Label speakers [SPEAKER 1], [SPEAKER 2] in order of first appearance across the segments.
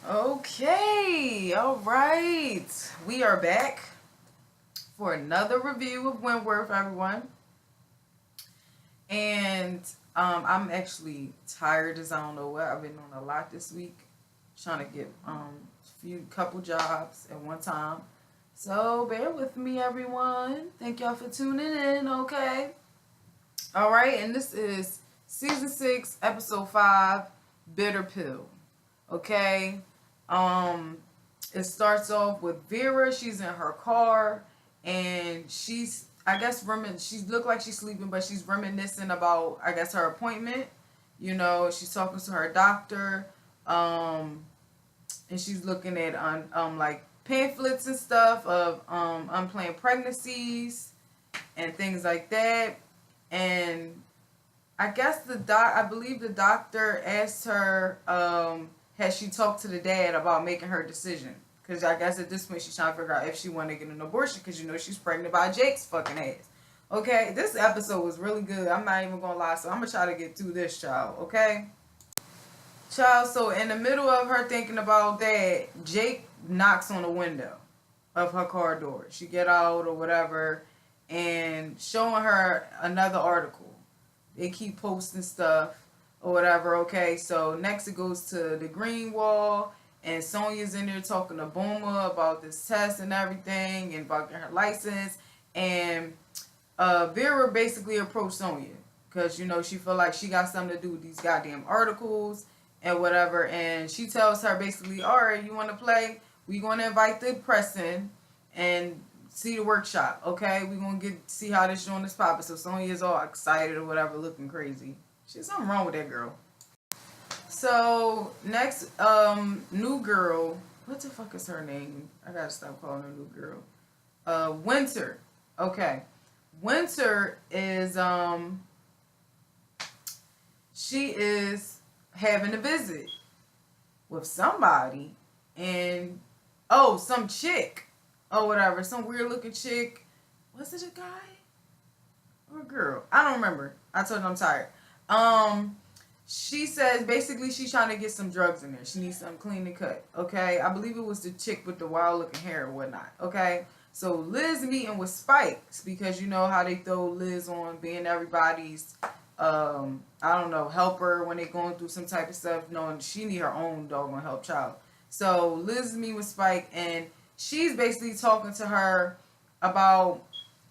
[SPEAKER 1] Okay, all right. We are back for another review of Wentworth, everyone. And I'm actually tired as I don't know what. I've been on a lot this week, trying to get a couple jobs at one time. So bear with me, everyone. Thank y'all for tuning in. Okay. All right, and this is season 6, episode 5, Bitter Pill. Okay. Um, it starts off with Vera. She's in her car, and she's, I guess, she looked like she's sleeping, but she's reminiscing about, I guess, her appointment. She's talking to her doctor, and she's looking at like pamphlets and stuff of unplanned pregnancies and things like that. And I guess I believe the doctor asked her, has she talked to the dad about making her decision? Because I guess at this point she's trying to figure out if she want to get an abortion because she's pregnant by Jake's fucking ass. Okay, this episode was really good. I'm not even gonna lie, so I'm gonna try to get through this, child. Okay, child. So in the middle of her thinking about that, Jake knocks on the window of her car door. She get out or whatever, and showing her another article. They keep posting stuff or whatever. Okay, so next it goes to the green wall, and Sonya's in there talking to Boma about this test and everything, and about getting her license. And Vera basically approached Sonya because she feel like she got something to do with these goddamn articles and whatever. And she tells her basically, all right, you want to play? We going to invite the press in and see the workshop, okay? We're going to see how this joint is popping. So Sonya's all excited or whatever, looking crazy. There's something wrong with that girl. So next, new girl. What the fuck is her name? I gotta stop calling her new girl. Winter. Okay. Winter is she is having a visit with somebody, and some chick or whatever, some weird looking chick. Was it a guy or a girl? I don't remember. I told you I'm tired. She says basically she's trying to get some drugs in there. She needs something clean and cut. Okay, I believe it was the chick with the wild looking hair or whatnot. Okay, so Liz meeting with Spikes because you know how they throw Liz on being everybody's I don't know, helper when they going through some type of stuff, knowing she need her own doggone help child. So Liz meet with Spike, and she's basically talking to her about,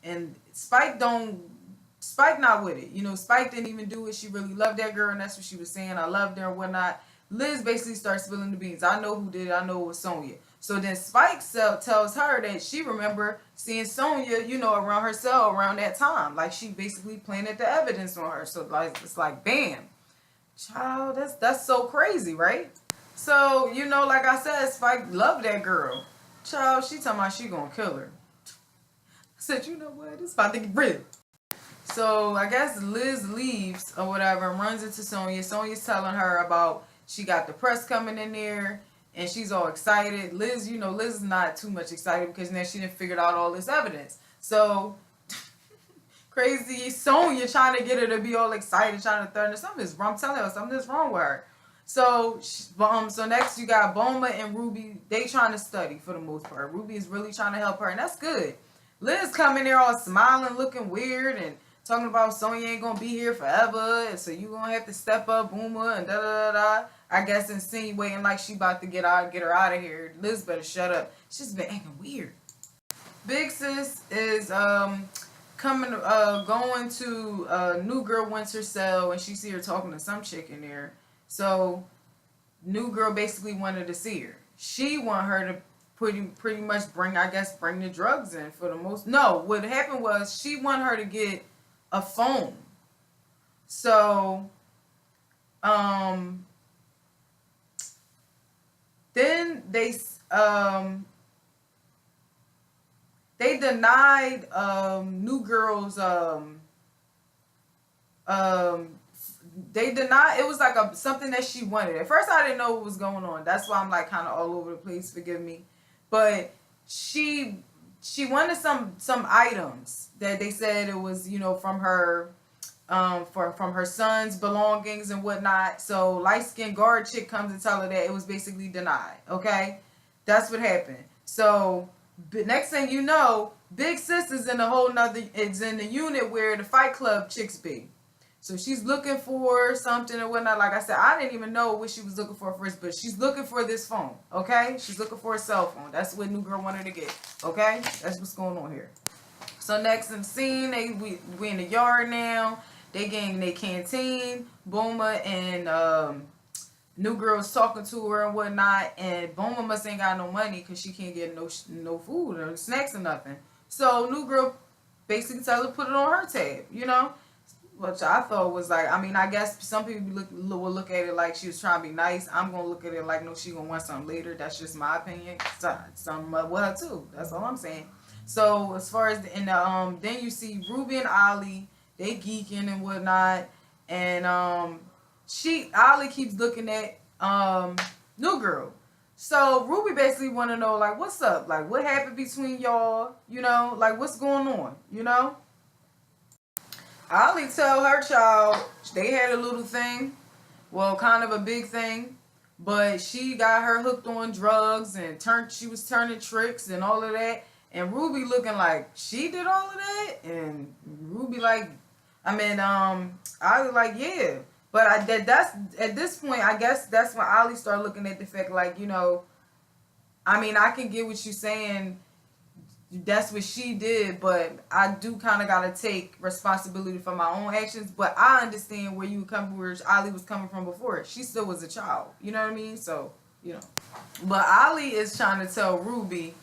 [SPEAKER 1] and Spike not with it. Spike didn't even do it. She really loved that girl, and that's what she was saying. I loved her and whatnot. Liz basically starts spilling the beans. I know who did it. I know it was Sonya. So then Spike tells her that she remember seeing Sonya, around her cell around that time. Like she basically planted the evidence on her. So like it's like, bam. Child, that's so crazy, right? So, like I said, Spike loved that girl. Child, she talking about she gonna kill her. I said, you know what? It's about to get real. So I guess Liz leaves or whatever and runs into Sonya. Sonya's telling her about she got the press coming in there and she's all excited. Liz, Liz is not too much excited because now she done figured out all this evidence. So crazy Sonya trying to get her to be all excited, trying to threaten her. Something is wrong. I'm telling her something is wrong with her. So next you got Boma and Ruby. They trying to study for the most part. Ruby is really trying to help her, and that's good. Liz coming there all smiling, looking weird, and talking about Sonya ain't gonna be here forever, and so you gonna have to step up, Boomer, and da da da da. I guess insinuating like she about to get her out of here. Liz better shut up. She's been acting weird. Big sis is going to new girl Winter's cell, and she see her talking to some chick in there. So new girl basically wanted to see her. She want her to pretty much bring the drugs in for the most. No, what happened was she want her to get a phone. So then they denied new girls they denied it was like something that she wanted. At first I didn't know what was going on. That's why I'm like kind of all over the place, forgive me. But she wanted some items that they said it was, from her from her son's belongings and whatnot. So light skinned guard chick comes and tell her that it was basically denied. Okay, that's what happened. So next thing you know, Big Sis is in a whole nother. It's in the unit where the Fight Club chicks be. So she's looking for something or whatnot. Like I said, I didn't even know what she was looking for first, but she's looking for this phone. Okay, she's looking for a cell phone. That's what New Girl wanted to get. Okay, that's what's going on here. So next in the scene, we in the yard now. They getting their canteen. Boomer and New Girl's talking to her and whatnot. And Boomer must ain't got no money because she can't get no food or snacks or nothing. So New Girl basically tells her to put it on her tab, you know? Which I thought was like, I mean, I guess some people will look at it like she was trying to be nice. I'm going to look at it like, no, she going to want something later. That's just my opinion. Something with her too. That's all I'm saying. So as far as then you see Ruby and Ollie, they geeking and whatnot, and Ollie keeps looking at New Girl. So Ruby basically want to know like, what's up, like what happened between y'all, you know, like what's going on, you know. Ollie tell her child they had a little thing, well, kind of a big thing, but she got her hooked on drugs and she was turning tricks and all of that. And Ruby looking like she did all of that, and Ruby like, I mean, Ollie like, yeah, but that's at this point, I guess that's when Ollie started looking at the fact like, you know, I mean, I can get what you're saying. That's what she did, but I do kind of gotta take responsibility for my own actions. But I understand where Ollie was coming from before. She still was a child, you know what I mean? So, you know, but Ollie is trying to tell Ruby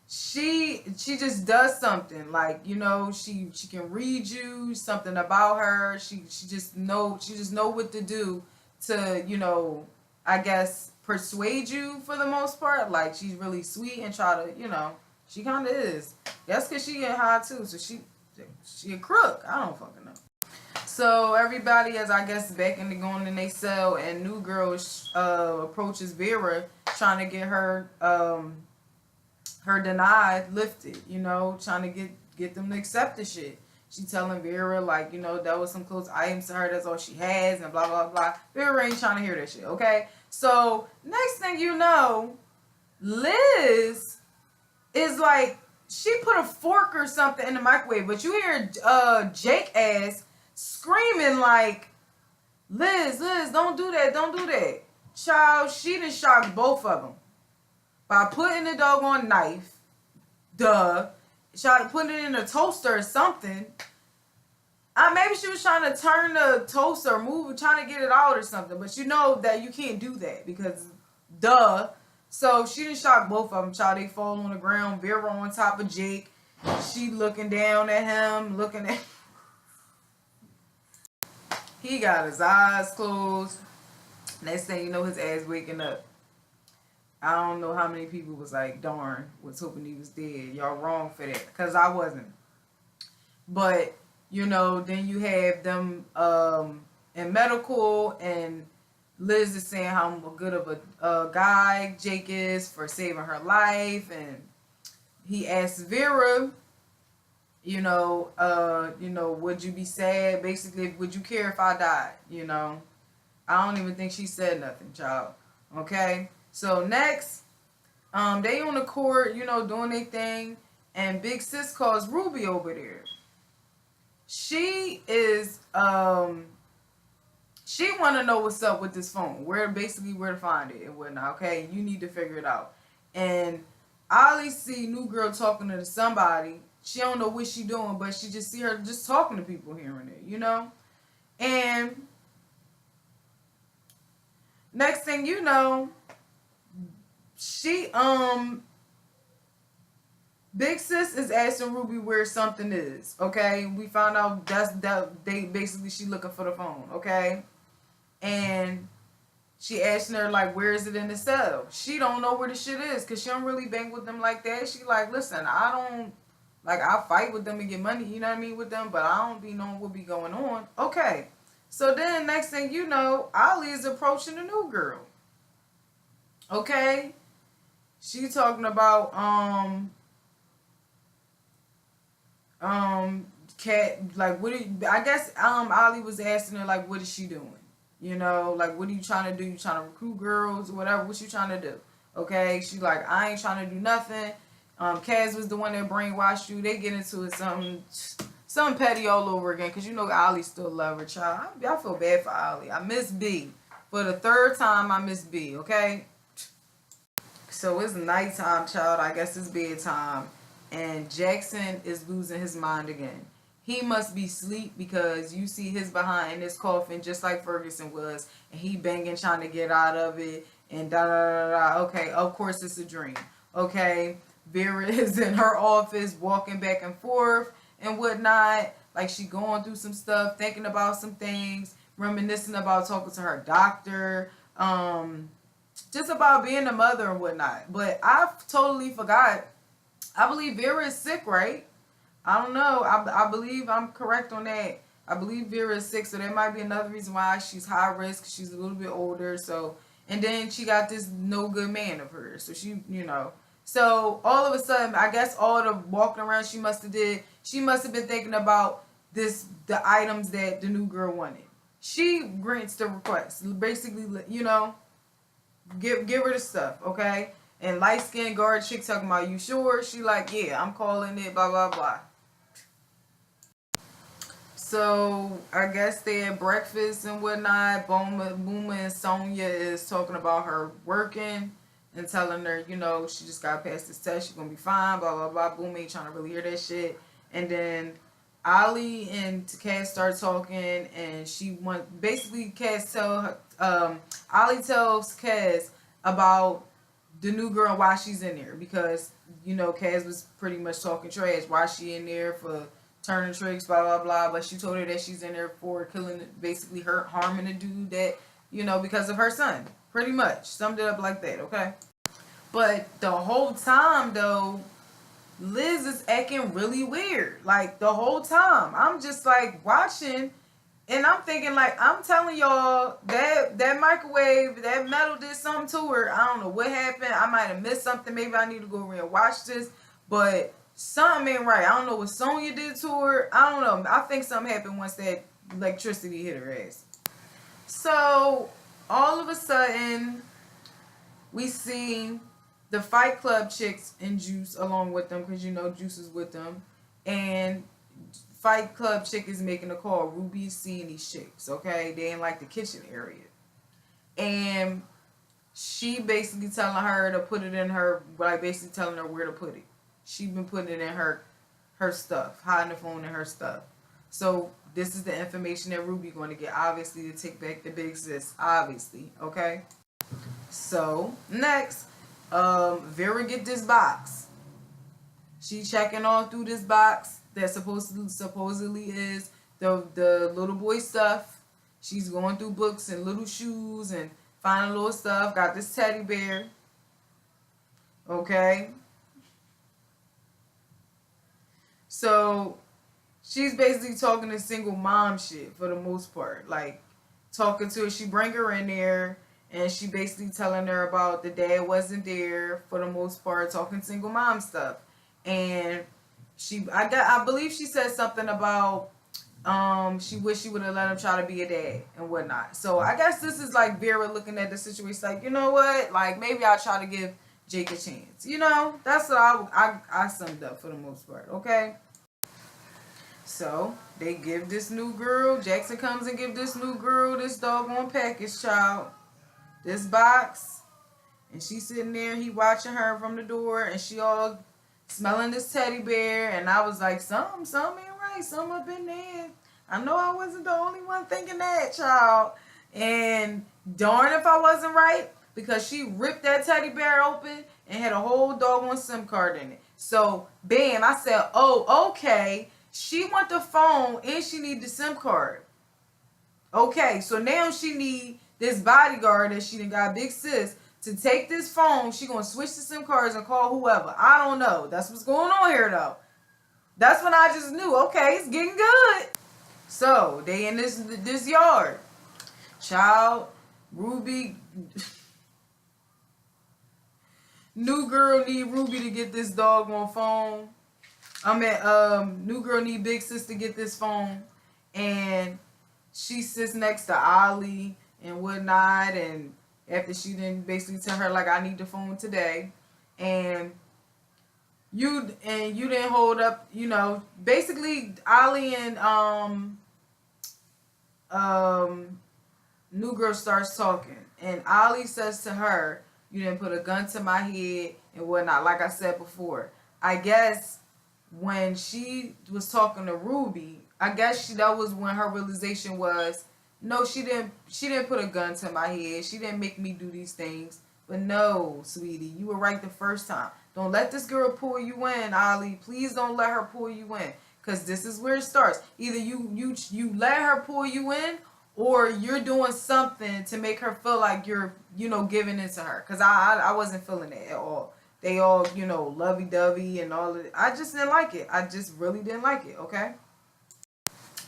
[SPEAKER 1] she just does something like, you know, she can read you something about her. She just know what to do to, you know, I guess persuade you for the most part. Like she's really sweet and try to, you know, she kind of is. That's because she get high too, so she a crook. I don't fucking know. So everybody is, I guess, back in going in they cell, and New Girl approaches Vera trying to get her her denied lifted, you know, trying to get them to accept the shit. She telling Vera like, you know, that was some close items to her, that's all she has, and blah blah blah. Vera ain't trying to hear that shit, okay? So next thing you know, Liz is like, she put a fork or something in the microwave, but you hear Jake ass screaming like, Liz, don't do that. Child, she done shocked both of them by putting the doggone knife, try to put it in a toaster or something. Maybe she was trying to turn the toaster, trying to get it out or something. But you know that you can't do that because, So she done shocked both of them. Child, they fall on the ground. Vera on top of Jake. She looking down at him, looking at. He got his eyes closed. Next thing you know, his ass waking up. I don't know how many people was like, darn, was hoping he was dead. Y'all wrong for that. Because I wasn't. But, you know, then you have them in medical, and Liz is saying how good of a guy Jake is for saving her life. And he asks Vera, you know, would you be sad? Basically, would you care if I died? You know, I don't even think she said nothing, child. Okay? So next, they on the court, you know, doing their thing, and Big Sis calls Ruby over there. She is, she want to know what's up with this phone, where to find it and whatnot. Okay, you need to figure it out. And Ollie see New Girl talking to somebody. She don't know what she doing, but she just see her just talking to people here and there, you know. And next thing you know, she Big Sis is asking Ruby where something is. Okay, we found out she looking for the phone. Okay, and she asking her like, where is it in the cell? She don't know where the shit is because she don't really bang with them like that. She like, listen, I don't like, I fight with them and get money, you know what I mean, with them, but I don't be knowing what be going on. Okay, so then next thing you know, Ollie is approaching the New Girl. Okay, she talking about Cat, like, I guess Ollie was asking her, like, what is she doing? You know, like, what are you trying to do? You trying to recruit girls or whatever? What you trying to do? Okay, she's like, I ain't trying to do nothing. Kaz was the one that brainwashed you. They get into it, something petty all over again, because you know Ollie still love her, child. I feel bad for Ollie. I miss B. For the third time, I miss B, okay? So it's nighttime, child. I guess it's bedtime. And Jackson is losing his mind again. He must be asleep because you see his behind in his coffin just like Ferguson was. And he banging trying to get out of it. And da da da da. Okay, of course it's a dream. Okay, Vera is in her office walking back and forth and whatnot. Like she going through some stuff, thinking about some things, reminiscing about talking to her doctor. Just about being a mother and whatnot. But I totally forgot. I believe Vera is sick, right? I don't know. I believe I'm correct on that. I believe Vera is sick, so that might be another reason why she's high risk. She's a little bit older, so, and then she got this no good man of hers. So she, you know. So all of a sudden, I guess all the walking around she must have been thinking about the items that the new girl wanted. She grants the request. Basically, you know, give her the stuff, okay? And light skinned guard chick talking about, you sure? She like, yeah, I'm calling it, blah, blah, blah. So I guess they had breakfast and whatnot. Boomer and Sonya is talking about her working and telling her, you know, she just got past this test. She's going to be fine, blah, blah, blah. Boomer ain't trying to really hear that shit. And then Ollie and Cass start talking, and basically Ollie tells Cass about the new girl and why she's in there, because you know Cass was pretty much talking trash. Why she in there for turning tricks, blah blah blah. But she told her that she's in there for killing, basically her harming the dude that, you know, because of her son. Pretty much summed it up like that, okay? But the whole time though, Liz is acting really weird. Like the whole time, I'm just like watching. And I'm thinking, like, I'm telling y'all, that microwave, that metal did something to her. I don't know what happened. I might have missed something. Maybe I need to go over and watch this. But something ain't right. I don't know what Sonya did to her. I don't know. I think something happened once that electricity hit her ass. So, all of a sudden, we see the Fight Club chicks and Juice along with them, because, you know, Juice is with them. And Fight Club chick is making a call. Ruby's seeing these chicks, okay? They in like the kitchen area. And she basically telling her to put it in her, like basically telling her where to put it. She been putting it in her stuff, hiding the phone in her stuff. So this is the information that Ruby going to get, obviously, to take back the big sis, obviously, okay? So next, Vera get this box. She checking all through this box that supposedly is the little boy stuff. She's going through books and little shoes and finding little stuff. Got this teddy bear. Okay. So she's basically talking to single mom shit for the most part. Like talking to her. She bring her in there and she basically telling her about the dad wasn't there for the most part, talking single mom stuff. And I believe she said something about she wished she would have let him try to be a dad and whatnot. So I guess this is like Vera looking at the situation like, you know what? Like maybe I'll try to give Jake a chance. You know, that's what I summed up for the most part. Okay. So they give this new girl, Jackson comes and give this new girl this doggone package, child, this box, and she's sitting there. He watching her from the door, and she all smelling this teddy bear, and I was like, something ain't right, something up in there. I know I wasn't the only one thinking that, child. And darn if I wasn't right, because she ripped that teddy bear open and had a whole doggone SIM card in it. So, bam, I said, oh, okay, she want the phone and she need the SIM card. Okay, so now she need this bodyguard that she done got, big sis, to take this phone. She gonna switch the SIM cards and call whoever. I don't know. That's what's going on here though. That's when I just knew, okay, it's getting good. So they in this yard. Child, Ruby, new girl need Ruby to get this doggone phone. New girl need big sis to get this phone, and she sits next to Ollie and whatnot, and after she didn't basically tell her like I need the phone today, and you didn't hold up, basically Ollie and new girl starts talking, and Ollie says to her, "You didn't put a gun to my head and whatnot." Like I said before, I guess when she was talking to Ruby, I guess that was when her realization was, no, she didn't. She didn't put a gun to my head. She didn't make me do these things. But no, sweetie, you were right the first time. Don't let this girl pull you in, Ollie. Please don't let her pull you in, because this is where it starts. Either you let her pull you in, or you're doing something to make her feel like you're, giving into her. Because I wasn't feeling it at all. They all, lovey-dovey and all of it. I just didn't like it. I just really didn't like it, okay?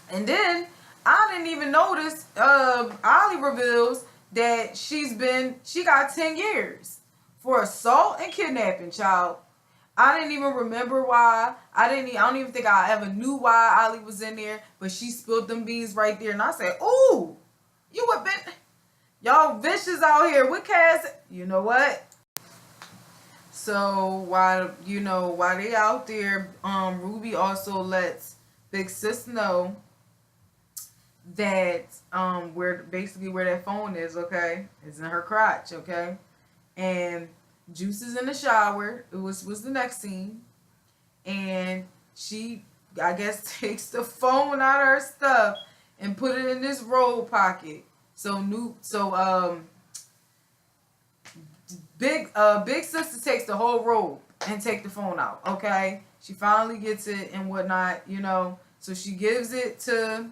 [SPEAKER 1] And then, I didn't even notice, Ollie reveals that she got 10 years for assault and kidnapping, child. I didn't even remember why. I don't even think I ever knew why Ollie was in there, but she spilled them beans right there, and I said, "Ooh, you have been, y'all vicious out here with Cass." You know what? So while they out there, Ruby also lets Big Sis know that where that phone is, okay? It's in her crotch, okay? And Juice is in the shower. It was the next scene. And she, I guess, takes the phone out of her stuff and put it in this robe pocket. Big sister takes the whole robe and take the phone out, okay? She finally gets it and whatnot, So she gives it to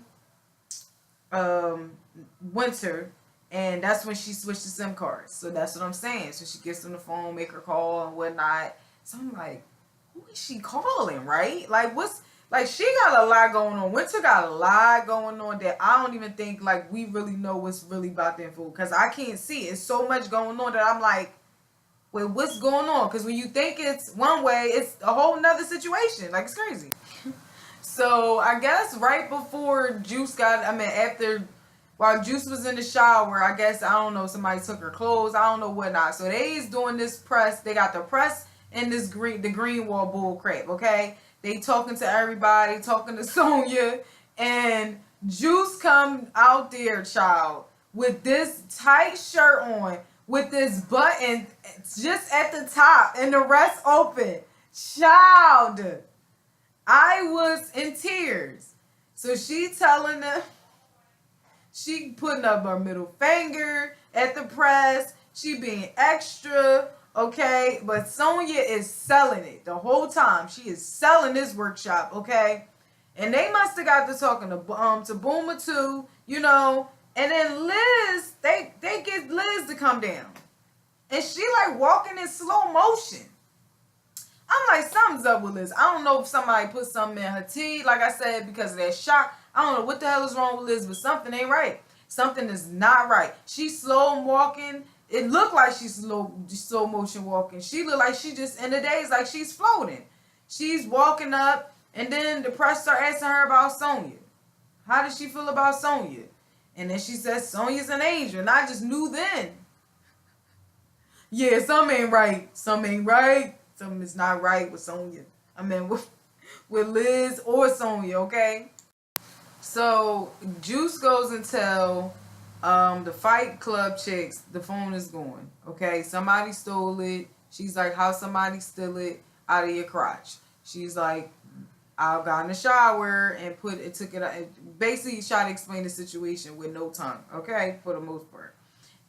[SPEAKER 1] Winter, and that's when she switched to SIM cards. So that's what I'm saying. So she gets on the phone, make her call and whatnot. So I'm like, who is she calling, right? Like, she got a lot going on. Winter got a lot going on that I don't even think, like, we really know what's really about the info, because I can't see. It's so much going on that I'm like, wait, what's going on? Because when you think it's one way, it's a whole nother situation. Like, it's crazy. So I guess right before while Juice was in the shower, I guess, I don't know, somebody took her clothes, I don't know whatnot. So they's doing this press. They got the press and the green wall bull crap, okay? They talking to everybody, talking to Sonya, and Juice come out there, child, with this tight shirt on, with this button just at the top and the rest open. Child, I was in tears. So she telling them, she putting up her middle finger at the press. She being extra, okay? But Sonya is selling it the whole time. She is selling this workshop, okay? And they must have got to talking to Boomer too, And then Liz, they get Liz to come down. And she like walking in slow motion. I'm like, something's up with Liz. I don't know if somebody put something in her tea, like I said, because of that shock. I don't know what the hell is wrong with Liz, but something ain't right. Something is not right. She's slow walking. It looked like she's slow motion walking. She looked like she just in the days, like she's floating. She's walking up, and then the press start asking her about Sonya. How does she feel about Sonya? And then she says Sonya's an angel, and I just knew then. Yeah, something ain't right. Something ain't right. Something is not right with Sonya. I mean, with Liz or Sonya, okay? So, Juice goes and tell the Fight Club chicks the phone is gone, okay? Somebody stole it. She's like, how somebody steal it out of your crotch? She's like, I got in the shower and took it out. Basically, tried to explain the situation with no tongue, okay? For the most part.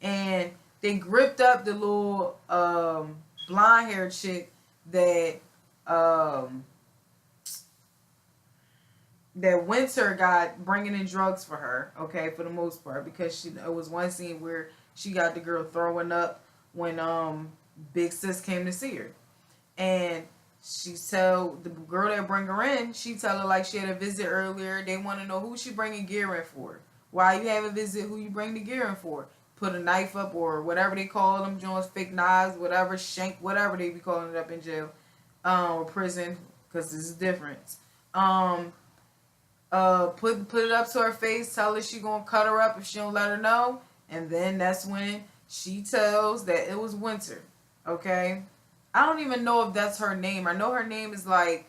[SPEAKER 1] And they gripped up the little blonde-haired chick that Winter got bringing in drugs for her, okay, for the most part, because it was one scene where she got the girl throwing up when Big Sis came to see her. And she tell the girl that bring her in, she tell her like she had a visit earlier. They want to know who she bringing gear in for. Why you have a visit, who you bring the gear in for. Put a knife up or whatever they call them, joints, fake knives, whatever, shank, whatever they be calling it up in jail or prison. because there's a difference. Put it up to her face, tell her she gonna cut her up if she don't let her know, and then that's when she tells that it was Winter. Okay, I don't even know if that's her name. I know her name is like,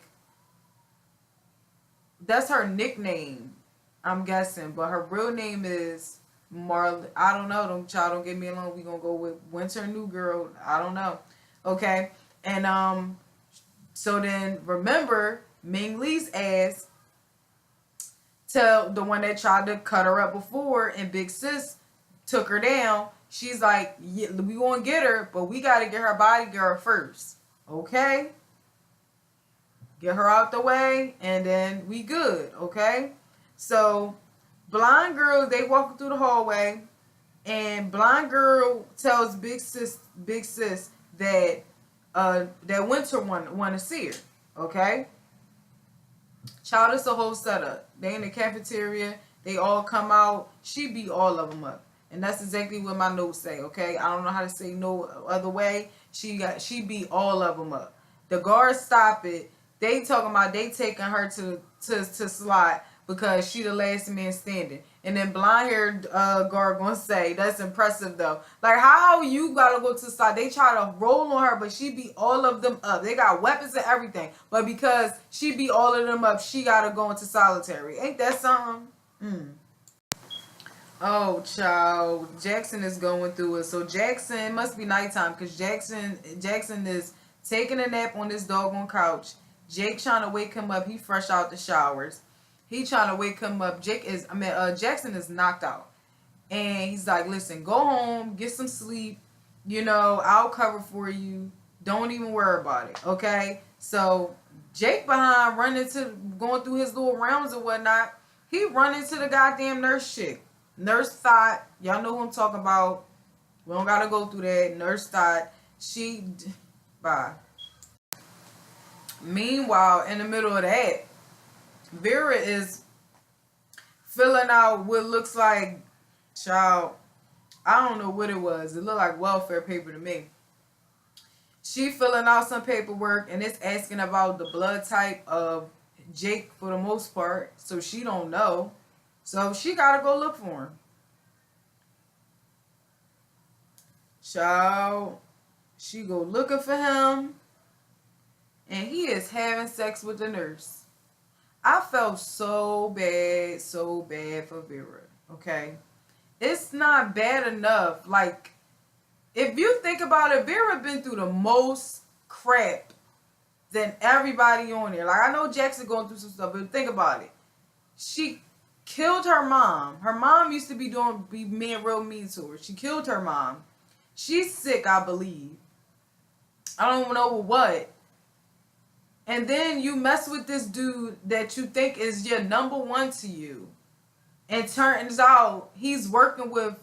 [SPEAKER 1] that's her nickname, I'm guessing, but her real name is Marley. I don't know. Don't get me alone. We gonna go with Winter New Girl. I don't know. Okay, and so then remember Ming Lee's ass tell the one that tried to cut her up before, and Big Sis took her down. She's like, yeah, we gonna get her, but we gotta get her bodyguard first. Okay? Get her out the way, and then we good. Okay? So, blind girl, they walking through the hallway, and blind girl tells Big Sis that that Winter want to see her. Okay? Child, it's a whole setup. They in the cafeteria. They all come out. She beat all of them up. And that's exactly what my notes say, okay? I don't know how to say no other way. She beat all of them up. The guards stop it. They talking about they taking her to slot because she the last man standing. And then blonde haired guard gonna say, that's impressive though. Like, how you gotta go to the slot? They try to roll on her, but she beat all of them up. They got weapons and everything. But because she beat all of them up, she gotta go into solitary. Ain't that something? Oh, child. Jackson is going through it. So Jackson, it must be nighttime because Jackson is taking a nap on this doggone couch. Jake trying to wake him up. He fresh out the showers. He trying to wake him up. Jackson is knocked out. And he's like, listen, go home, get some sleep. You know, I'll cover for you. Don't even worry about it. Okay? So Jake behind going through his little rounds or whatnot. He run into the goddamn nurse chick. Nurse Thought. Y'all know who I'm talking about. We don't got to go through that. Nurse Thought. Bye. Meanwhile, in the middle of that, Vera is filling out what looks like, child, I don't know what it was. It looked like welfare paper to me. She filling out some paperwork, and it's asking about the blood type of Jake for the most part, so she don't know. So she gotta go look for him. Child, she go looking for him, and he is having sex with the nurse. I felt so bad for Vera, okay? It's not bad enough. Like, if you think about it, Vera been through the most crap than everybody on there. Like, I know Jackson going through some stuff, but think about it. She killed her mom. Her mom used to be being real mean to her. She killed her mom. She's sick, I believe. I don't even know what. And then you mess with this dude that you think is your number one to you. And turns out he's working with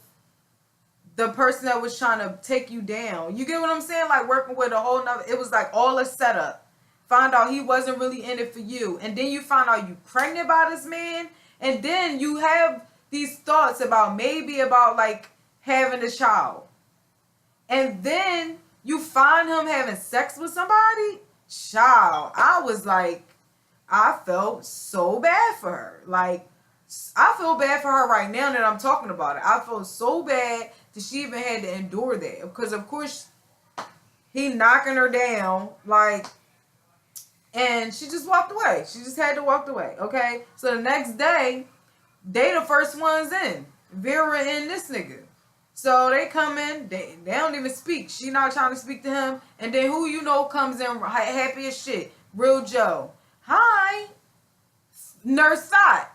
[SPEAKER 1] the person that was trying to take you down. You get what I'm saying? Like working with a whole nother, it was like all a setup. Find out he wasn't really in it for you. And then you find out you pregnant by this man. And then you have these thoughts about like having a child. And then you find him having sex with somebody. Child, I was like, I felt so bad for her. Like, I feel bad for her right now that I'm talking about it. I felt so bad that she even had to endure that. Because, of course, he knocking her down, like, and she just walked away. She just had to walk away, okay? So the next day, they the first ones in. Vera and this nigga. So they come in, they don't even speak. She not trying to speak to him. And then who you know comes in happy as shit? Real Joe. Hi. Nurse Thought.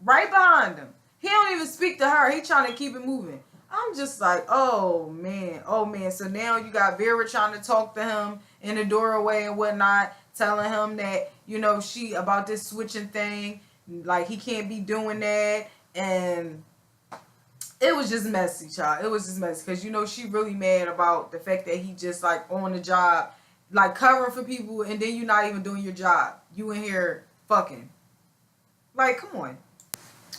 [SPEAKER 1] Right behind him. He don't even speak to her. He trying to keep it moving. I'm just like, oh man. So now you got Vera trying to talk to him in the doorway and whatnot, telling him that, you know, she about this switching thing. Like he can't be doing that. And it was just messy, child. It was just messy. Because, you know, she really mad about the fact that he just, like, on the job, like, covering for people, and then you're not even doing your job. You in here fucking. Like, come on.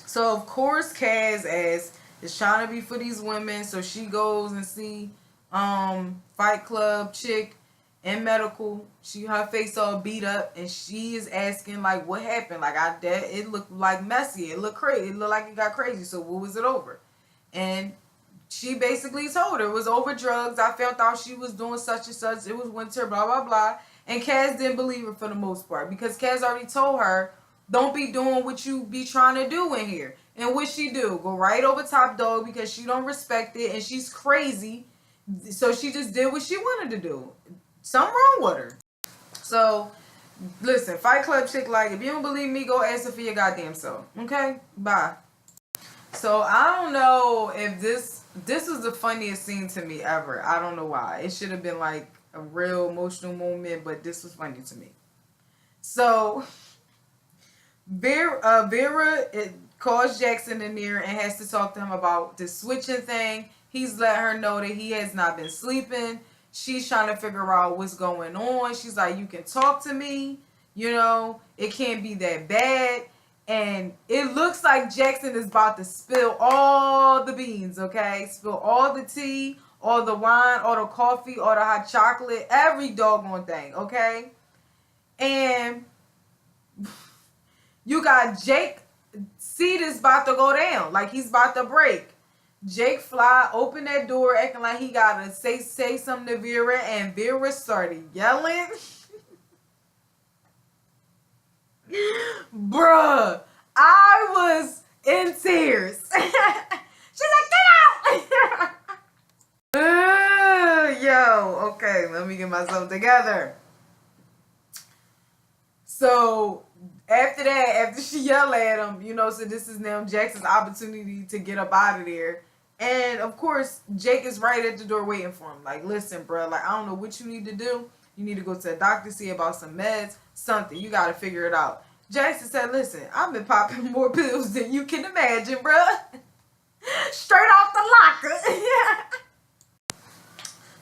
[SPEAKER 1] So, of course, Kaz ass is trying to be for these women. So, she goes and see Fight Club chick. in medical. Her face all beat up, and she is asking like, what happened? Like it looked like messy. It looked crazy. It looked like it got crazy. So what was it over? And she basically told her it was over drugs. I found out she was doing such and such. It was winter, blah, blah, blah. And Kaz didn't believe her for the most part, because Kaz already told her, don't be doing what you be trying to do in here. And what she do? Go right over top dog because she don't respect it and she's crazy. So she just did what she wanted to do. Something wrong with her. So, listen, Fight Club chick, like, if you don't believe me, go ask her for your goddamn self. Okay? Bye. So, I don't know if this was the funniest scene to me ever. I don't know why. It should have been, like, a real emotional moment, but this was funny to me. So, Vera calls Jackson in there and has to talk to him about the switching thing. He's let her know that he has not been sleeping. She's trying to figure out what's going on. She's like, you can talk to me. You know, it can't be that bad. And it looks like Jackson is about to spill all the beans, okay? Spill all the tea, all the wine, all the coffee, all the hot chocolate, every doggone thing, okay? And you got Jake, seat is about to go down. Like, he's about to break. Jake fly, open that door, acting like he gotta say something to Vera, and Vera started yelling. Bruh, I was in tears. She's like, get out! Yo, okay, let me get myself together. So, after that, after she yelled at him, you know, so this is now Jackson's opportunity to get up out of there. And, of course, Jake is right at the door waiting for him. Like, listen, bro, like, I don't know what you need to do. You need to go to a doctor, see about some meds, something. You got to figure it out. Jackson said, listen, I've been popping more pills than you can imagine, bro. Straight off the locker.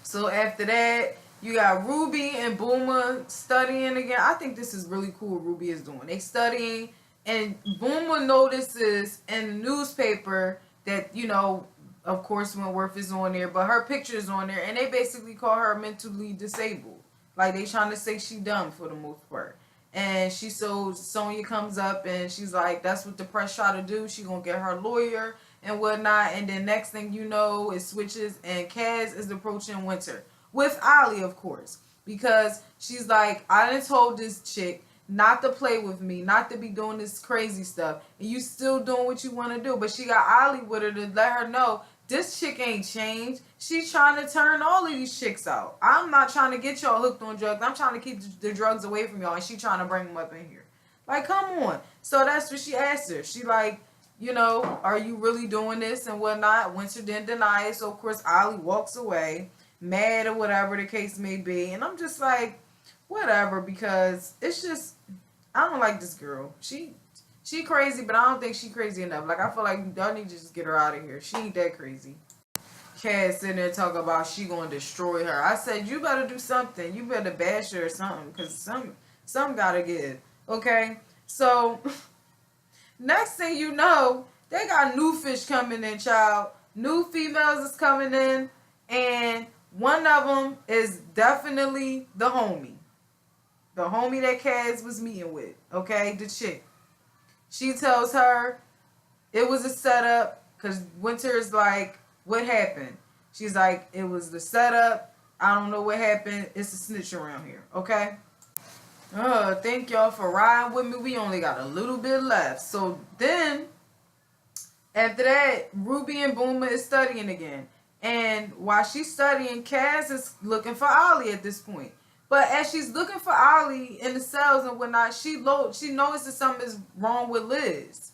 [SPEAKER 1] So, after that, you got Ruby and Boomer studying again. I think this is really cool what Ruby is doing. They studying, and Boomer notices in the newspaper that, you know, of course, Wentworth is on there, but her picture is on there, and they basically call her mentally disabled. Like, they trying to say she dumb for the most part. And Sonya comes up, and she's like, that's what the press try to do. She gonna get her lawyer and whatnot. And then next thing you know, it switches, and Kaz is approaching Winter. With Ollie, of course. Because she's like, I done told this chick not to play with me, not to be doing this crazy stuff, and you still doing what you want to do. But she got Ollie with her to let her know this chick ain't changed. She's trying to turn all of these chicks out. I'm not trying to get y'all hooked on drugs. I'm trying to keep the drugs away from y'all, and she trying to bring them up in here. Like, come on. So that's what she asked her. She like, you know, are you really doing this and whatnot? Winter didn't deny it, so of course Ollie walks away, mad or whatever the case may be. And I'm just like, whatever, because it's just, I don't like this girl. She crazy, but I don't think she crazy enough. Like, I feel like y'all need to just get her out of here. She ain't that crazy. Kaz sitting there talking about she gonna destroy her. I said, you better do something. You better bash her or something, because some gotta give. Okay? So, next thing you know, they got new fish coming in, child. New females is coming in, and one of them is definitely the homie. The homie that Kaz was meeting with. Okay? The chick. She tells her it was a setup, because Winter is like, what happened? She's like, it was the setup. I don't know what happened. It's a snitch around here. Okay? Thank y'all for riding with me. We only got a little bit left. So then, after that, Ruby and Boomer is studying again. And while she's studying, Kaz is looking for Ollie at this point. But as she's looking for Ollie in the cells and whatnot, she notices something is wrong with Liz.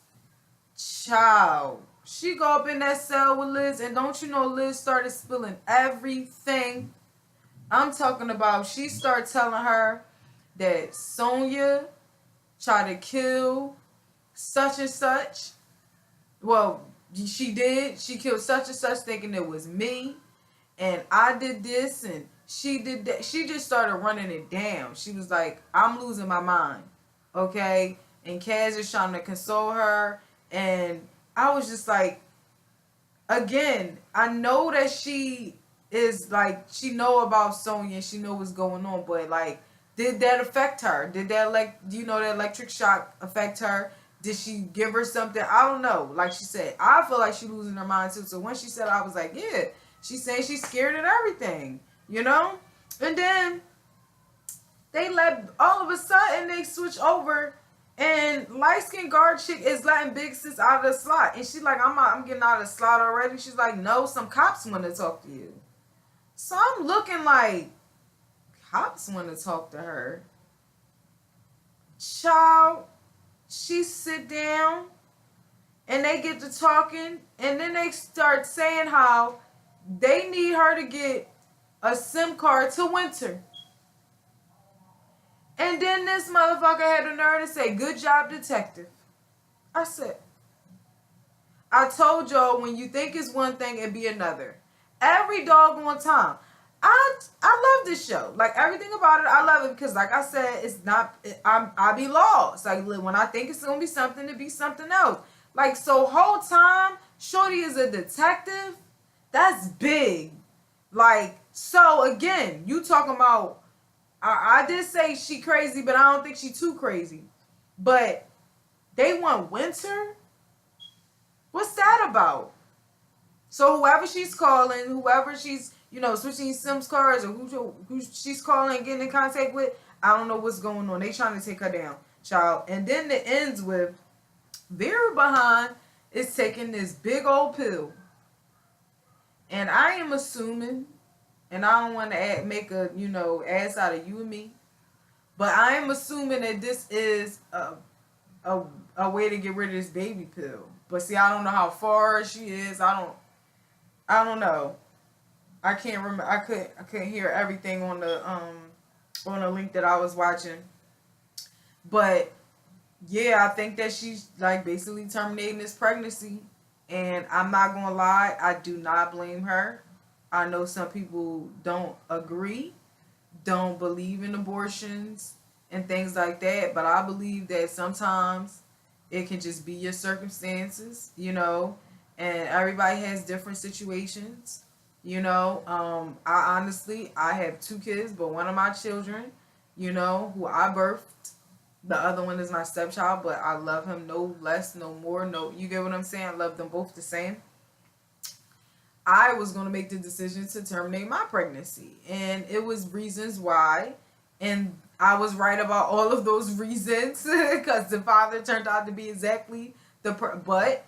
[SPEAKER 1] Child. She go up in that cell with Liz, and don't you know Liz started spilling everything. I'm talking about, she started telling her that Sonya tried to kill such and such. Well, she did. She killed such and such thinking it was me. And I did this and she did that. She just started running it down. She was like, I'm losing my mind. Okay? And Kaz is trying to console her. And I was just like, again, I know that she is like she know about Sonya and she know what's going on, but like, did that affect her? Did that, like, do you know, that electric shock affect her? Did she give her something? I don't know. Like she said, I feel like she losing her mind too. So when she said, I was like, yeah, she's saying she's scared of everything, you know? And then they let, all of a sudden they switch over and light skinned guard chick is letting Big Sis out of the slot. And she's like, I'm getting out of the slot already. She's like, no, some cops want to talk to you. So I'm looking like, cops want to talk to her. Child, she sit down and they get to talking, and then they start saying how they need her to get a SIM card to Winter. And then this motherfucker had the nerve to say, good job, detective. I said, I told y'all, when you think it's one thing, it be another. Every doggone time. I love this show. Like, everything about it, I love it because, like I said, it's not, I be lost. Like, when I think it's going to be something, it be something else. Like, so whole time, Shorty is a detective. That's big. Like, so again, you talking about, I did say she crazy, but I don't think she too crazy. But they want Winter? What's that about? So whoever she's calling, whoever she's, you know, switching SIMs cards, or who she's calling, getting in contact with, I don't know what's going on. They trying to take her down, child. And then it ends with Vera behind is taking this big old pill. And I am assuming, and I don't want to make a, you know, ass out of you and me, but I am assuming that this is a way to get rid of this baby pill. But see, I don't know how far she is. I don't know. I can't remember. I couldn't hear everything on the link that I was watching. But yeah, I think that she's like basically terminating this pregnancy. And I'm not gonna lie, I do not blame her. I know some people don't agree, don't believe in abortions and things like that, but I believe that sometimes it can just be your circumstances, you know, and everybody has different situations, you know. I honestly, I have 2 kids, but one of my children, you know, who I birthed, the other one is my stepchild, but I love him no less, no more, no, you get what I'm saying? I love them both the same. I was going to make the decision to terminate my pregnancy, and it was reasons why, and I was right about all of those reasons because the father turned out to be exactly but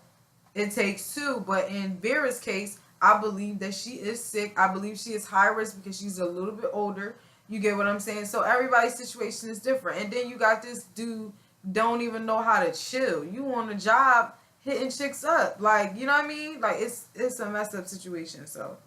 [SPEAKER 1] it takes 2. But in Vera's case, I believe that she is sick. I believe she is high risk because she's a little bit older. You get what I'm saying? So everybody's situation is different. And then you got this dude don't even know how to chill. You on a job hitting chicks up. Like, you know what I mean? Like, it's a messed up situation. So,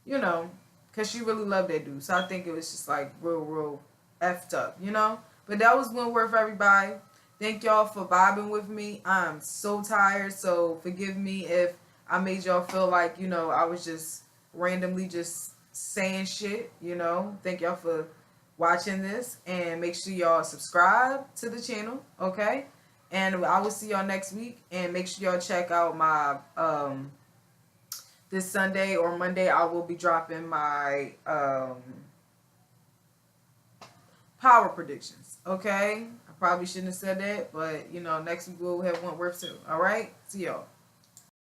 [SPEAKER 1] you know, because she really loved that dude. So I think it was just like real effed up, you know? But that was Wentworth, everybody. Thank y'all for vibing with me. I'm so tired. So forgive me if I made y'all feel like, you know, I was just randomly just saying shit, you know. Thank y'all for watching this, and make sure y'all subscribe to the channel, okay? And I will see y'all next week, and make sure y'all check out my this Sunday or Monday I will be dropping my power predictions, okay? I probably shouldn't have said that, but you know, next week we'll have Wentworth too. All right, see y'all.